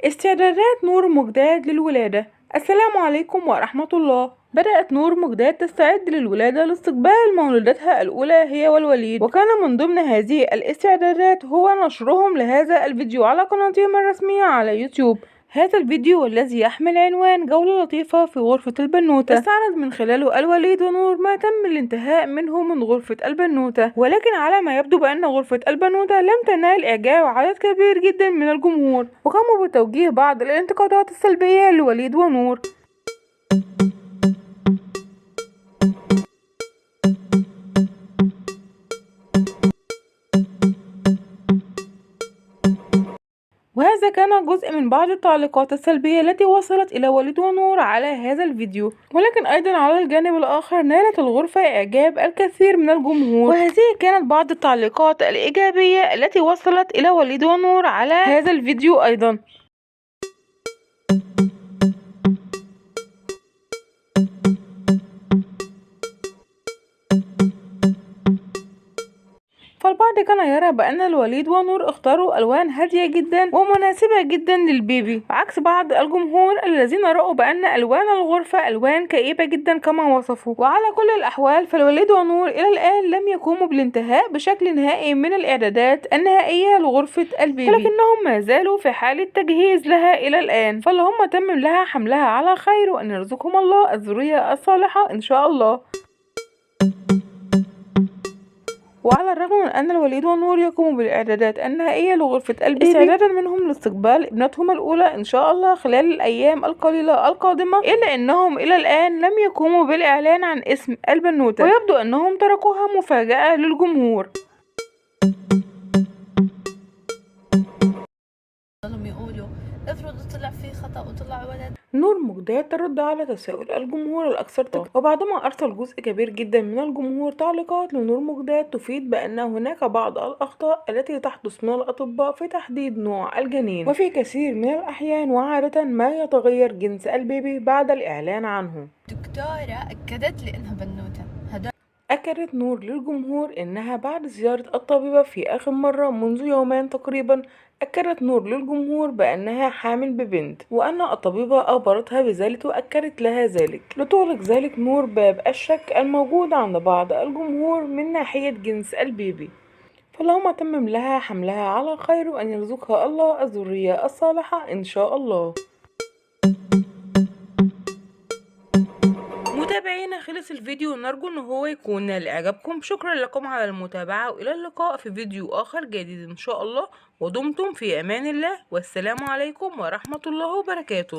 استعدادات نور مجداد للولادة. السلام عليكم ورحمة الله. بدأت نور مجداد تستعد للولادة لاستقبال مولودتها الأولى هي والوليد، وكان من ضمن هذه الاستعدادات هو نشرهم لهذا الفيديو على قناتهم الرسمية على يوتيوب. هذا الفيديو الذي يحمل عنوان جولة لطيفة في غرفة البنوتة، استعرض من خلاله الوليد ونور ما تم الانتهاء منه من غرفة البنوتة، ولكن على ما يبدو بأن غرفة البنوتة لم تنال إعجاب عدد كبير جدا من الجمهور، وقاموا بتوجيه بعض الانتقادات السلبية لوليد ونور. وهذا كان جزء من بعض التعليقات السلبية التي وصلت إلى وليد ونور على هذا الفيديو، ولكن أيضا على الجانب الآخر نالت الغرفة إعجاب الكثير من الجمهور، وهذه كانت بعض التعليقات الإيجابية التي وصلت إلى وليد ونور على هذا الفيديو أيضا. فالبعض كان يرى بأن الوليد ونور اختاروا ألوان هادية جدا ومناسبة جدا للبيبي، عكس بعض الجمهور الذين رأوا بأن ألوان الغرفة ألوان كئيبة جدا كما وصفوا. وعلى كل الأحوال فالوليد ونور إلى الآن لم يقوموا بالانتهاء بشكل نهائي من الإعدادات النهائية لغرفة البيبي، ولكنهم ما زالوا في حالة تجهيز لها إلى الآن، فاللهم تمم لها حملها على خير وأن يرزقهم الله الذرية الصالحة إن شاء الله. وعلى الرغم من أن الوليد ونور يقوموا بالإعدادات النهائية لغرفة البيبي استعدادا منهم لاستقبال ابنتهم الأولى إن شاء الله خلال الأيام القليلة القادمة، إلا أنهم إلى الآن لم يقوموا بالإعلان عن اسم البنوتة، ويبدو أنهم تركوها مفاجأة للجمهور. افرض طلع فيه خطأ وطلع ولد. نور مجداد ترد على تساؤل الجمهور الأكثر وبعدما أرسل جزء كبير جدا من الجمهور تعليقات لنور مجداد تفيد بأن هناك بعض الأخطاء التي تحدث من الأطباء في تحديد نوع الجنين، وفي كثير من الأحيان وعادة ما يتغير جنس البيبي بعد الإعلان عنه. دكتورة أكدت لي إنها بنوتة. أكدت نور للجمهور إنها بعد زيارة الطبيبة في آخر مرة منذ يومين تقريبا، أكدت نور للجمهور بأنها حامل ببنت، وأن الطبيبة أخبرتها بذلك وأكدت لها ذلك، لتغلق ذلك نور باب الشك الموجود عند بعض الجمهور من ناحية جنس البيبي، فاللهم تمم لها حملها على خير وأن يرزقها الله الذرية الصالحة إن شاء الله. متابعينا، خلص الفيديو، نرجو ان هو يكون نال اعجابكم. شكرا لكم على المتابعة، والى اللقاء في فيديو اخر جديد ان شاء الله، ودمتم في امان الله، والسلام عليكم ورحمة الله وبركاته.